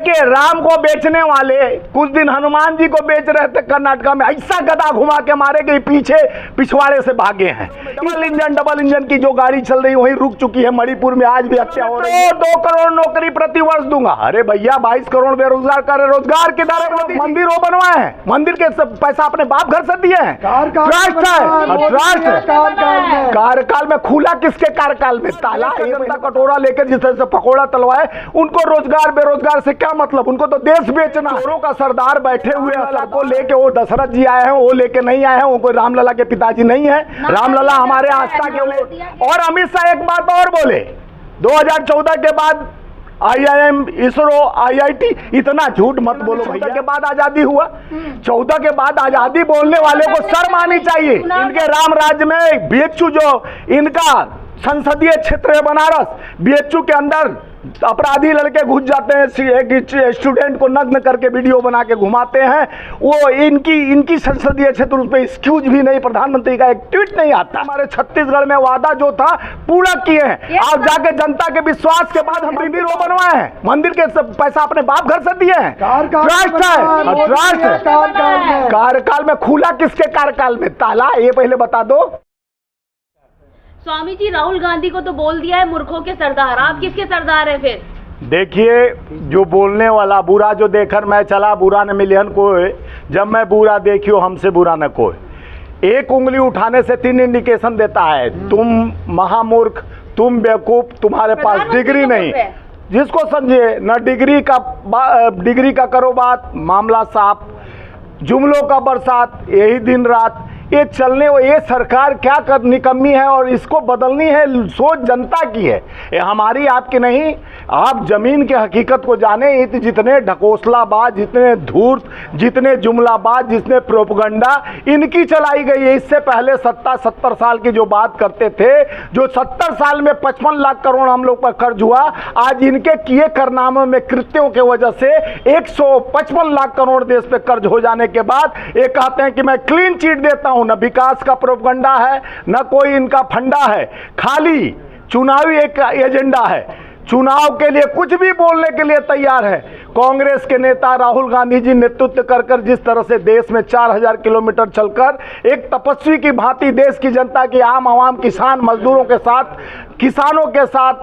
देखिए, राम को बेचने वाले कुछ दिन हनुमान जी को बेच रहे थे कर्नाटका में, ऐसा गदा घुमा के मारे कि पीछे पिछवाड़े से भागे हैं। डबल इंजन की जो गाड़ी चल रही वही रुक चुकी है। मणिपुर में आज भी हत्या हो रही है। 2 करोड़ नौकरी प्रति वर्ष दूंगा। अरे भैया, 22 करोड़ बेरोजगार कर, रोजगार के दायरे में मंदिर वो बनवाए हैं, मंदिर के पैसा अपने बाप घर से दिए हैं। ट्रस्ट है, ट्रस्ट कार्यकाल में खुला, किसके कार्यकाल में ताला? कटोरा लेकर जिस तरह से पकौड़ा तलवाए, उनको रोजगार बेरोजगार से क्या मतलब? उनको तो देश बेचना। चोरों का सरदार बैठे हुए हैं, सबको लेके वो दशरथ जी आए हैं, वो लेके नहीं आए हैं। वो कोई रामलला के पिताजी नहीं है। रामलला हमारे आस्था के वो। और अमित शाह एक बात और बोले, 2014 के बाद IIM, इसरो, IIT, इतना झूठ मत बोलो भैया। के बाद आजादी हुआ, 14 के बाद आजादी बोलने वाले को शर्म आनी चाहिए। इनके राम राज्य में BHU जो इनका संसदीय क्षेत्र है बनारस, BHU के अंदर अपराधी लड़के घुस जाते हैं, एक स्टूडेंट को नग्न करके वीडियो बना के घुमाते हैं। वो इनकी संसदीय क्षेत्र, उस पर एक्सक्यूज भी नहीं, प्रधानमंत्री का एक ट्वीट नहीं आता। हमारे छत्तीसगढ़ में वादा जो था पूरा किए हैं। आप जाके जनता के विश्वास के बाद हम मंदिर वो बनवाए हैं, मंदिर के पैसा अपने बाप घर से दिए हैं। ट्रस्ट है, ट्रस्ट कार्यकाल में खुला, किसके कार्यकाल में ताला? ये पहले बता दो। स्वामी जी, राहुल गांधी को तो बोल दिया है मूर्खों के सरदार, आप किसके सरदार हैं फिर? देखिए, जो बोलने वाला, बुरा जो देखकर मैं चला, बुरा न मिलियन कोई, जब मैं बुरा देखियो हमसे बुरा न कोई। एक उंगली उठाने से 3 इंडिकेशन देता है, तुम महामूर्ख, तुम बेवकूफ, तुम्हारे पास डिग्री नहीं। जिसको समझिए, न डिग्री का करो बात, मामला साफ, जुमलों का बरसात, यही दिन रात ये चलने। ये सरकार क्या कर निकम्मी है और इसको बदलनी है। सोच जनता की है, ये हमारी आपकी नहीं। आप जमीन के हकीकत को जाने। जितने ढकोसलाबाज, जितने धूर्त, जितने जुमलाबाज, जितने प्रोपगंडा इनकी चलाई गई है। इससे पहले 70 साल की जो बात करते थे, जो 70 साल में 55 लाख करोड़ हम लोग पर कर्ज हुआ, आज इनके किए कारनामों में, कृत्यों के वजह से 155 लाख करोड़ देश पे कर्ज हो जाने के बाद ये कहते हैं कि मैं क्लीन चिट देता हूं। न विकास का प्रोपगंडा है, न कोई इनका फंडा है, खाली चुनावी एक एजेंडा है। चुनाव के लिए कुछ भी बोलने के लिए तैयार है। कांग्रेस के नेता राहुल गांधी जी नेतृत्व कर जिस तरह से देश में 4000 किलोमीटर चलकर एक तपस्वी की भांति देश की जनता की, आम आवाम, किसान मजदूरों के साथ, किसानों के साथ,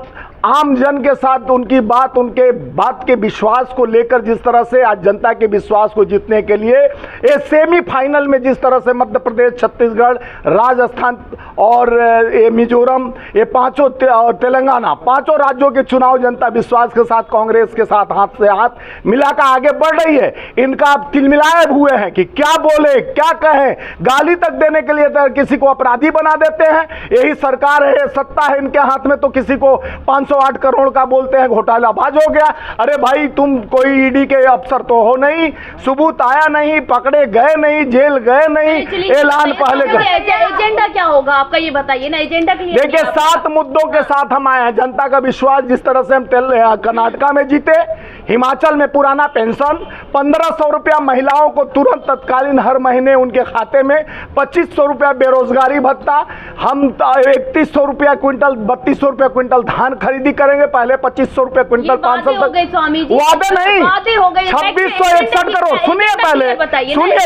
आम जन के साथ उनकी बात, उनके बात के विश्वास को लेकर जिस तरह से आज जनता के विश्वास को जीतने के लिए ये सेमीफाइनल में जिस तरह से मध्य प्रदेश, छत्तीसगढ़, राजस्थान और ये मिजोरम, ये पांचों और तेलंगाना, पांचों राज्यों के चुनाव जनता विश्वास के साथ कांग्रेस के साथ हाथ से हाथ मिलाकर आगे बढ़ रही है। इनका आप तिलमिलाए हुए हैं कि क्या बोले, क्या कहें, गाली तक देने के लिए तो किसी को अपराधी बना देते हैं। यही सरकार है, सत्ता है इनके हाथ में, तो किसी को 508 करोड़ का बोलते हैं घोटालाबाज हो गया। अरे भाई, तुम कोई ईडी के अफसर तो हो नहीं, सबूत आया नहीं, पकड़े गए नहीं, जेल गए नहीं, ऐलान पहले कर। एजेंडा क्या होगा आपका, ये बताइए ना। एजेंडा के लिए देखिए, 7 मुद्दों के साथ हम आए हैं। जनता का विश्वास जिस तरह से हम कर्नाटका में जीते, हिमाचल में पुराना पेंशन, 1500 रुपया महिलाओं को तुरंत तत्कालीन हर महीने उनके खाते में, 2500 रुपया बेरोजगारी भत्ता, हम 3100 रुपया क्विंटल, 3200 रुपया क्विंटल धान खरीदी करेंगे, पहले 2500 रुपया क्विंटल 500 तक। वादे नहीं, 2661 करोड़। सुनिए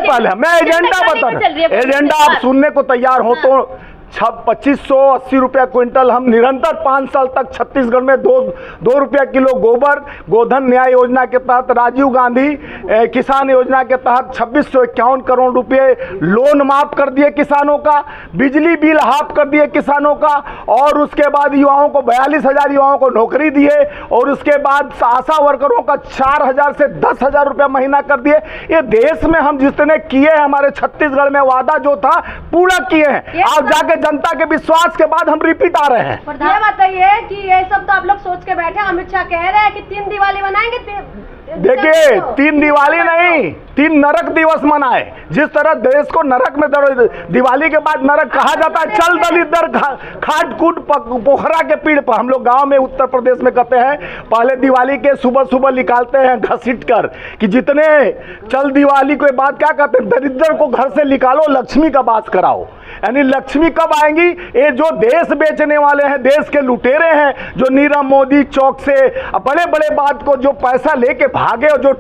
पहले मैं एजेंडा बता रहा हूं। एजेंडा आप सुनने को तैयार हो तो 2580 रुपया क्विंटल हम निरंतर 5 साल तक छत्तीसगढ़ में 2 रुपया किलो गोबर, गोधन न्याय योजना के तहत, राजीव गांधी किसान योजना के तहत 2651 करोड़ रुपए लोन माफ कर दिए किसानों का, बिजली बिल हाफ कर दिए किसानों का, और उसके बाद युवाओं को 42,000 युवाओं को नौकरी दिए, और उसके बाद आशा वर्करों का 4000 से 10,000 रुपया महीना कर दिए। ये देश में हम जितने किए हैं, हमारे छत्तीसगढ़ में वादा जो था पूरा किए हैं। आप जाके जनता के विश्वास के बाद हम रिपीट आ रहे हैं। ये बताइए कि ये सब तो आप लोग सोच के बैठे, अमित शाह कह रहे हैं कि 3 दिवाली मनाएंगे। देखिए, 3 दिवाली नहीं, 3 नरक दिवस मनाए। जिस तरह देश को नरक में दिवाली के बाद नरक कहा जाता है, चल दलिदर खाट कूट पोखरा के पीड़ पर, हम लोग गांव में उत्तर प्रदेश में कहते हैं, पहले दिवाली के सुबह निकालते हैं घसीट कर कि जितने चल दिवाली के बाद क्या कहते हैं, दरिद्र को घर से निकालो, लक्ष्मी का वास कराओ। यानी लक्ष्मी कब आएंगी? ये जो देश बेचने वाले हैं, देश के लुटेरे हैं, जो नीरव मोदी चौक से बड़े बड़े बात को जो पैसा लेके लेके भागे और जो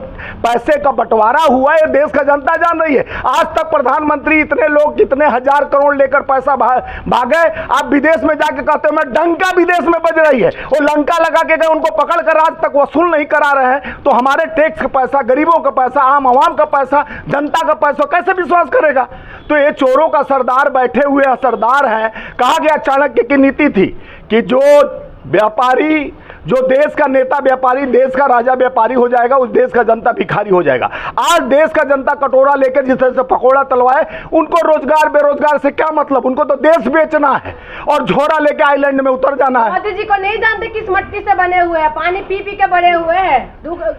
पैसे का बंटवारा हुआ है देश का जनता जान रही है। आज तक प्रधानमंत्री इतने लोग कितने हजार करोड़ लेकर पैसा भागे, आप विदेश में जाके कहते हो मैं डंका विदेश में बज रही है, वो लंका लगा के गए, उनको पकड़ कर आज तक वसूल नहीं करा रहे हैं। तो हमारे टैक्स का पैसा, गरीबों का पैसा, आम आवाम का पैसा, जनता का पैसा कैसे विश्वास करेगा? तो ये चोरों का सरदार बैठे हुए सरदार हैं। कहा गया चाणक्य की नीति थी कि जो व्यापारी, जो देश का नेता व्यापारी, देश का राजा व्यापारी हो जाएगा, उस देश का जनता भिखारी हो जाएगा। आज देश का जनता कटोरा लेकर जिस तरह से पकोड़ा तलवाए, उनको रोजगार बेरोजगार से क्या मतलब? उनको तो देश बेचना है और झोरा लेके आइलैंड में उतर जाना है। मोदी जी को नहीं जानते किस मट्टी से बने हुए हैं, पानी पी पी के बड़े हुए हैं,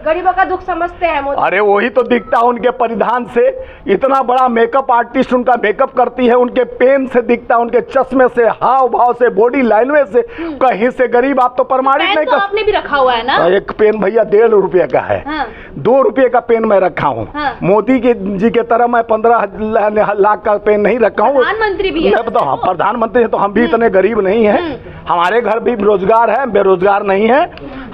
गरीबों का दुख समझते हैं मोदी। अरे वही तो दिखता है उनके परिधान से, इतना बड़ा मेकअप आर्टिस्ट उनका मेकअप करती है, उनके पेन से दिखता है, उनके चश्मे से, हाव भाव से, बॉडी लैंग्वेज से, कहीं से गरीब आप तो प्रमाणित नहीं कर। आपने भी रखा हुआ है ना? एक पेन भैया 1.5 रुपये का है। हाँ। 2 रुपये का पेन मैं रखा हूँ। हाँ। मोदी जी के तरह मैं 15 लाख का पेन नहीं रखा हूँ। प्रधानमंत्री भी है। मैं बताऊँ, प्रधानमंत्री है तो हम भी इतने गरीब नहीं हैं। हमारे घर भी रोजगार है, बेरोजगार नहीं है,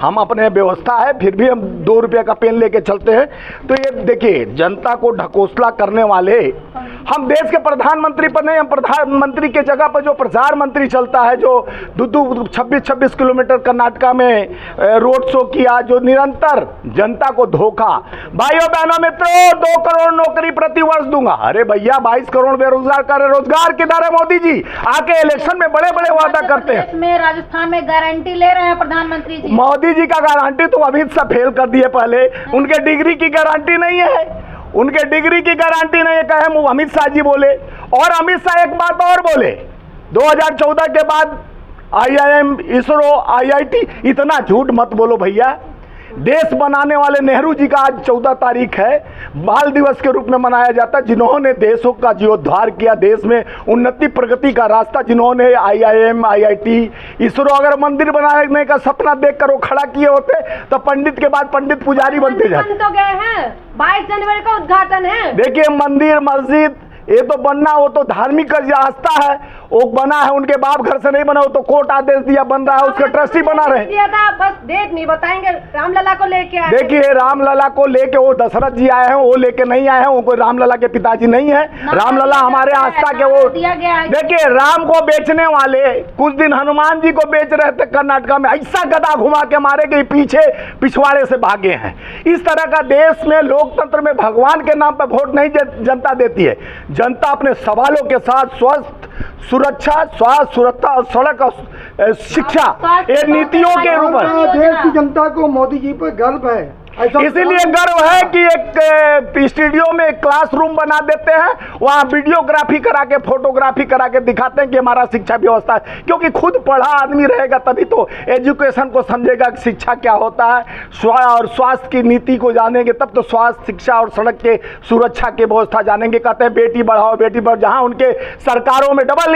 हम अपने व्यवस्था है, फिर भी हम 2 रुपये का पेन लेके चलते हैं। तो ये देखिए, जनता को ढकोसला करने वाले, हम देश के प्रधानमंत्री पर नहीं, हम प्रधानमंत्री के जगह पर जो प्रचार मंत्री चलता है, जो 26 किलोमीटर कर्नाटका में रोड शो किया, जो निरंतर जनता को धोखा। भाइयों बहनों मित्रों, 2 करोड़ नौकरी प्रति वर्ष दूंगा। अरे भैया 22 करोड़ बेरोजगार कर, रोजगार किधर है? मोदी जी आके इलेक्शन में बड़े बड़े वादा करते हैं, में राजस्थान में गारंटी ले रहे हैं प्रधानमंत्री जी। मोदी जी का गारंटी तो अमित शाह फेल कर दिए पहले। उनके डिग्री की गारंटी नहीं है, उनके डिग्री की गारंटी नहीं है, कहे अमित शाह जी बोले। और अमित शाह एक बात और बोले, 2014 के बाद IIM, इसरो, IIT, इतना झूठ मत बोलो भैया। देश बनाने वाले नेहरू जी का आज 14 तारीख है, बाल दिवस के रूप में मनाया जाता है, जिन्होंने देशों का जीर्णोद्धार किया, देश में उन्नति प्रगति का रास्ता जिन्होंने IIM, IIT, इसरो, अगर मंदिर बनाने का सपना देखकर वो खड़ा किए होते तो पंडित के बाद पंडित पुजारी बनते जाते। तो गए हैं, 22 जनवरी का उद्घाटन है। देखिए मंदिर मस्जिद ये तो बनना, वो तो धार्मिक आस्था है, वो बना है, उनके बाप घर से नहीं बना, वो तो कोर्ट आदेश दिया बन रहा है, उसका ट्रस्टी बना रहे। दिया था, बस डेट नहीं बताएंगे। रामलला को लेके आए, देखिए रामलला को लेके वो दशरथ जी आए हैं, वो लेके नहीं आए हैं, वो कोई रामलला के पिताजी नहीं है। रामलला हमारे आस्था के वो दिया गया है। देखिए राम को बेचने वाले कुछ दिन हनुमान जी को बेच रहे थे कर्नाटका में, ऐसा गदा घुमा के मारे कि पीछे पिछवाड़े से भागे हैं। इस तरह का देश में लोकतंत्र में भगवान के नाम पर वोट नहीं जनता देती है। जनता अपने सवालों के साथ स्वास्थ्य, सुरक्षा, स्वास्थ्य, सुरक्षा और सड़क और शिक्षा, ये नीतियों के रूप में देश की जनता को मोदी जी पर गर्व है। इसीलिए गर्व है कि एक स्टूडियो में एक क्लासरूम बना देते हैं, वहाँ वीडियोग्राफी करा के, फोटोग्राफी करा के दिखाते हैं कि हमारा शिक्षा व्यवस्था है। क्योंकि खुद पढ़ा आदमी रहेगा तभी तो एजुकेशन को समझेगा कि शिक्षा क्या होता है, और स्वास्थ्य की नीति को जानेंगे तब तो स्वास्थ्य, शिक्षा और सड़क के सुरक्षा की व्यवस्था जानेंगे। कहते हैं बेटी बढ़ाओ बेटी बढ़ाओ, जहाँ उनके सरकारों में डबल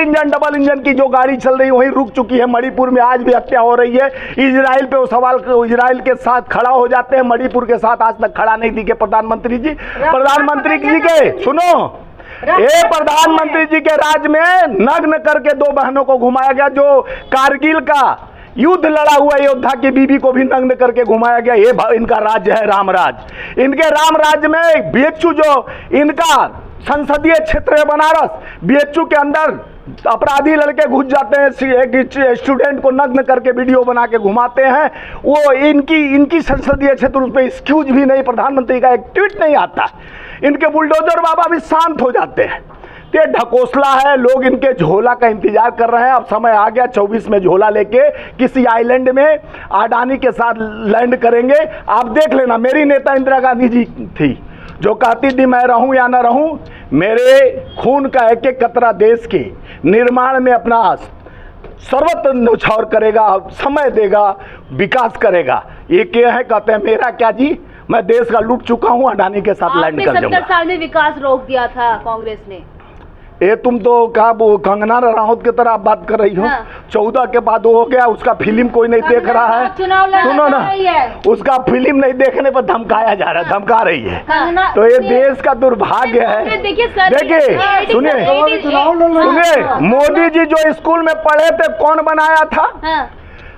इंजन की जो गाड़ी चल रही है वहीं रुक चुकी है। मणिपुर में आज भी हत्या हो रही है। इजराइल पे वो सवाल, इजराइल के साथ खड़ा हो जाते हैं, मणिपुर के साथ आज तक खड़ा नहीं दिखे प्रधानमंत्री जी। प्रधानमंत्री जी के सुनो, ये प्रधानमंत्री जी के राज में नग्न करके 2 बहनों को घुमाया गया। जो कारगिल का युद्ध लड़ा हुआ योद्धा की बीबी को भी नग्न करके घुमाया गया। ये इनका राज्य है रामराज। इनके राम राज्य में BHU जो इनका संसदीय क्षेत्र है बनारस, BHU के अंदर अपराधी लड़के घुस जाते हैं, एक स्टूडेंट को नग्न करके वीडियो बना के घुमाते हैं। वो इनकी संसदीय क्षेत्र, उस पर एक्सक्यूज भी नहीं, प्रधानमंत्री का एक ट्वीट नहीं आता। इनके बुलडोजर बाबा भी शांत हो जाते हैं। ये ढकोसला है, लोग इनके झोला का इंतजार कर रहे हैं। अब समय आ गया 24 में झोला लेके किसी आइलैंड में अडानी के साथ लैंड करेंगे। आप देख लेना, मेरी नेता इंदिरा गांधी जी थी जो कहती थी मैं रहूं या ना रहूं, मेरे खून का एक एक कतरा देश के निर्माण में अपना सर्वत्र न्यौछावर करेगा, समय देगा, विकास करेगा। ये क्या है? कहते हैं मेरा क्या जी, मैं देश का लूट चुका हूं, अडानी के साथ लैंड कर दूंगा। 70 साल में विकास रोक दिया था कांग्रेस ने। ये तुम तो क्या वो कंगना रनौत की तरह आप बात कर रही हो। हाँ। 14 के बाद वो हो गया, उसका फिल्म कोई नहीं देख रहा है। सुनो ना, उसका फिल्म नहीं देखने पर धमकाया जा रहा है, धमका रही है। तो ये देश का दुर्भाग्य है। देखिए सुनिए, मोदी जी जो स्कूल में पढ़े थे कौन बनाया था?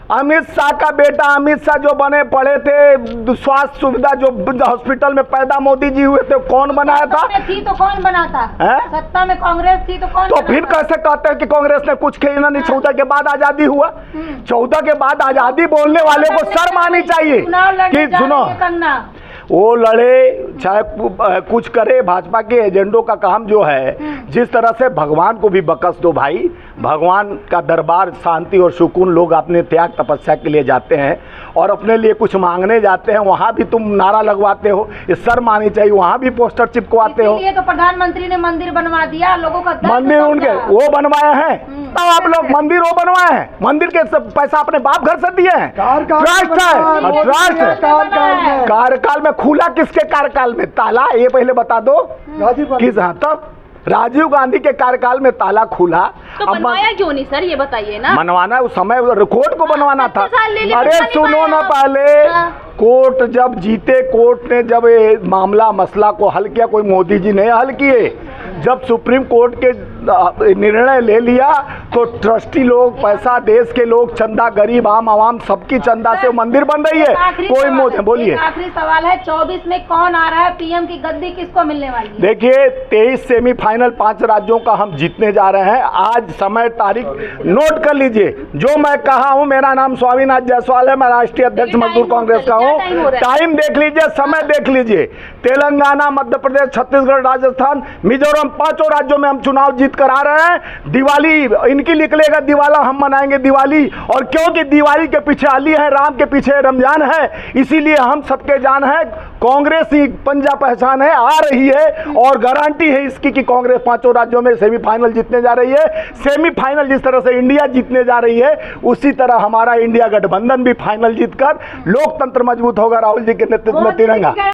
अमित शाह का बेटा अमित शाह जो बने पड़े थे, स्वास्थ्य सुविधा जो हॉस्पिटल में पैदा मोदी जी हुए थे, कौन बनाया था? सत्ता में थी तो कौन बनाता? हैं? सत्ता में कांग्रेस थी तो कौन तो बनाता? फिर कैसे कहते हैं कि कांग्रेस ने कुछ किया नहीं? 14 के बाद आजादी हुआ, 14 के बाद आजादी बोलने वाले को शर्म आनी चाहिए चुनाव लड़ने कि जा सुनो, रही है करना। वो लड़े चाहे कुछ करे, भाजपा के एजेंडों का काम जो है, जिस तरह से भगवान को भी बकस दो भाई। भगवान का दरबार शांति और सुकून, लोग अपने त्याग तपस्या के लिए जाते हैं और अपने लिए कुछ मांगने जाते हैं, वहाँ भी तुम नारा लगवाते हो, ये शर्म आनी चाहिए। वहाँ भी पोस्टर चिपकवाते हो। इसीलिए तो प्रधानमंत्री ने मंदिर बनवा दिया, लोगों का दर्द मंदिर समझा। उनके वो बनवाए हैं, तब आप लोग मंदिर वो बनवाए हैं? मंदिर के सब पैसा अपने बाप घर से दिए हैं। ट्रस्ट है, ट्रस्ट है। कार्यकाल में खुला किसके कार्यकाल में ताला, ये पहले बता दो। किस? हाँ, तब राजीव गांधी के कार्यकाल में ताला खुला। तो बनवाया क्यों नहीं सर, ये बताइए ना। मनवाना उस समय कोर्ट को बनवाना था। 70 साल ले लिए, अरे बनवा नहीं सुनो ना, पाया। पहले हाँ। कोर्ट जब जीते, कोर्ट ने जब ये मामला मसला को हल किया, कोई मोदी जी ने हल किए। जब सुप्रीम कोर्ट के निर्णय ले लिया तो ट्रस्टी लोग, पैसा देश के लोग, चंदा गरीब आम आवाम सबकी चंदा से मंदिर बन रही है। कोई मोदी, बोलिए। आखिरी सवाल है, 24 में कौन आ रहा है पीएम की गद्दी, किसको मिलने वाली है? देखिए 23 सेमीफाइनल 5 राज्यों का हम जीतने जा रहे हैं। आज समय तारीख नोट कर लीजिए। जो मैं कहा हूं, मेरा नाम स्वामीनाथ जायसवाल है, मैं राष्ट्रीय अध्यक्ष मजदूर कांग्रेस का हूं। टाइम देख लीजिए, समय देख लीजिए। तेलंगाना, मध्य प्रदेश, छत्तीसगढ़, राजस्थान, मिजोरम, 5 राज्यों में हम चुनाव जीत कर आ रहे हैं। दिवाली इनकी निकलेगा, दिवाला हम मनाएंगे दिवाली। और क्योंकि दिवाली के पीछे अली है, राम के पीछे रमजान है, इसीलिए हम सबके जान है कांग्रेस ही पंजा पहचान है, आ रही है। और गारंटी है इसकी कि कांग्रेस 5 राज्यों में सेमीफाइनल जीतने जा रही है। सेमीफाइनल जिस तरह से इंडिया जीतने जा रही है, उसी तरह हमारा इंडिया गठबंधन भी फाइनल जीतकर लोकतंत्र मजबूत होगा। राहुल जी के नेतृत्व में तिरंगा।